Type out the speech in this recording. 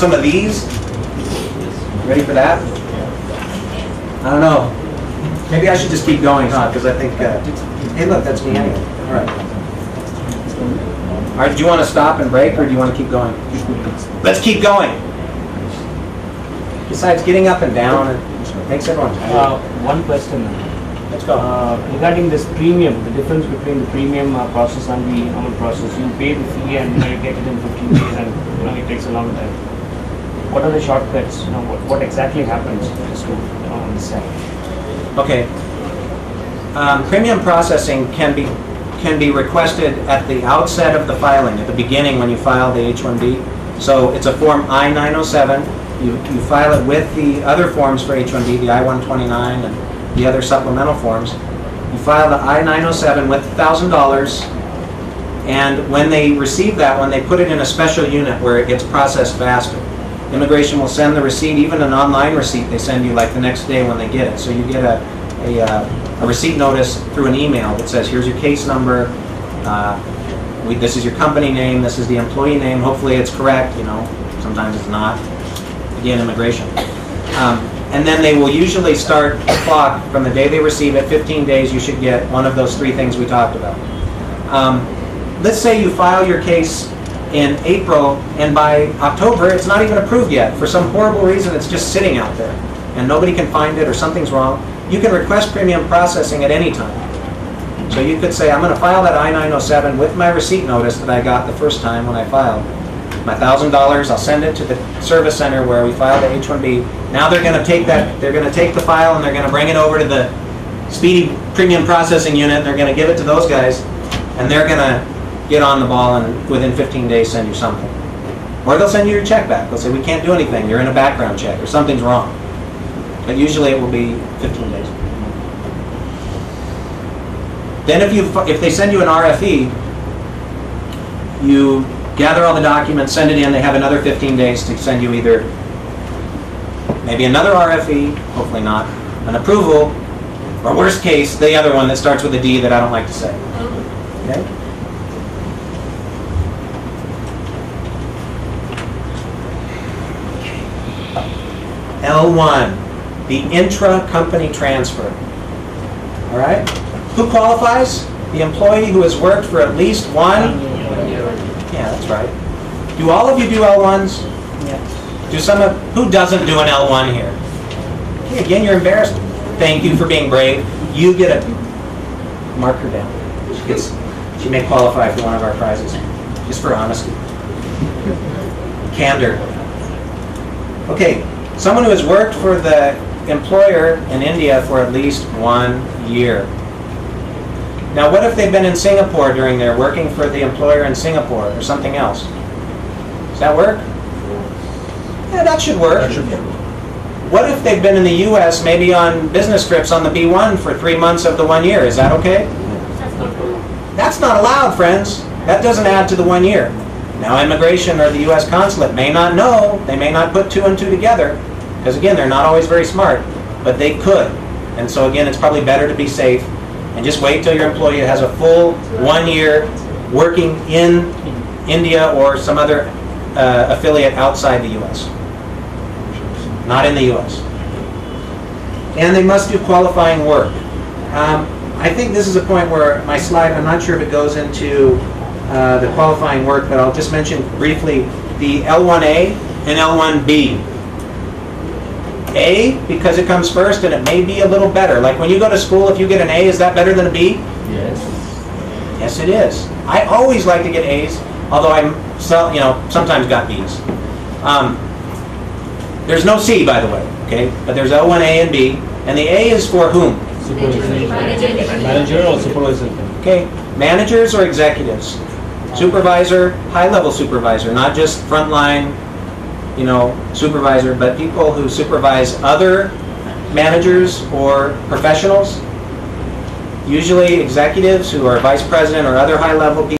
some of these? Ready for that? I don't know. Maybe I should just keep going, huh? Because I think, hey look, that's me anyway. All right. All right, do you want to stop and break, or do you want to keep going? Let's keep going. Besides getting up and down, it makes everyone tired. One question. Let's go. Regarding this premium, the difference between the premium process and the normal process, you pay the fee and you get it in 15 days and it takes a long time. What are the shortcuts? What exactly happens just to understand? Okay. Premium processing can be requested at the outset of the filing, at the beginning when you file the H-1B. So it's a form I-907. You file it with the other forms for H-1B, the I-129 and the other supplemental forms. You file the I-907 with $1,000, and when they receive that one, they put it in a special unit where it gets processed faster. Immigration will send the receipt, even an online receipt they send you like the next day when they get it. So you get a receipt notice through an email that says, here's your case number, this is your company name, this is the employee name, hopefully it's correct, sometimes it's not. Again, immigration. And then they will usually start the clock from the day they receive it. 15 days you should get one of those 3 things we talked about. Let's say you file your case in April, and by October it's not even approved yet. For some horrible reason it's just sitting out there and nobody can find it or something's wrong. You can request premium processing at any time. So you could say, I'm going to file that I-907 with my receipt notice that I got the first time when I filed. My $1,000, I'll send it to the service center where we filed the H-1B. Now they're going to take the file and they're going to bring it over to the speedy premium processing unit, and they're going to give it to those guys, and they're going to get on the ball and within 15 days send you something. Or they'll send you your check back. They'll say, we can't do anything, you're in a background check, or something's wrong. But usually it will be 15 days. Then if they send you an RFE, you gather all the documents, send it in, they have another 15 days to send you either maybe another RFE, hopefully not, an approval, or worst case, the other one that starts with a D that I don't like to say. Okay? L1, the intra-company transfer. All right? Who qualifies? The employee who has worked for at least 1 year. Yeah, that's right. Do all of you do L1s? Yes. Who doesn't do an L1 here? Okay, again, you're embarrassed. Thank you for being brave. You get a mark her down. She may qualify for one of our prizes, just for honesty. Candor. Okay, someone who has worked for the employer in India for at least 1 year. Now, what if they've been in Singapore during their working for the employer in Singapore or something else? Does that work? Yeah, that should work. What if they've been in the U.S. maybe on business trips on the B1 for 3 months of the 1 year? Is that okay? That's not allowed, friends. That doesn't add to the 1 year. Now, immigration or the U.S. consulate may not know. They may not put 2 and 2 together. Because again, they're not always very smart. But they could. And so again, it's probably better to be safe. And just wait till your employee has a full 1 year working in India or some other affiliate outside the U.S. Not in the U.S. And they must do qualifying work. I think this is a point where my slide, I'm not sure if it goes into the qualifying work, but I'll just mention briefly the L1A and L1B. A, because it comes first and it may be a little better. Like when you go to school, if you get an A, is that better than a B? Yes. Yes, it is. I always like to get A's, although sometimes got B's. There's no C, by the way, okay? But there's L1A and B, and the A is for whom? Manager or supervisor. Okay, managers or executives? Supervisor, high-level supervisor, not just frontline, supervisor, but people who supervise other managers or professionals, usually executives who are vice president or other high-level people.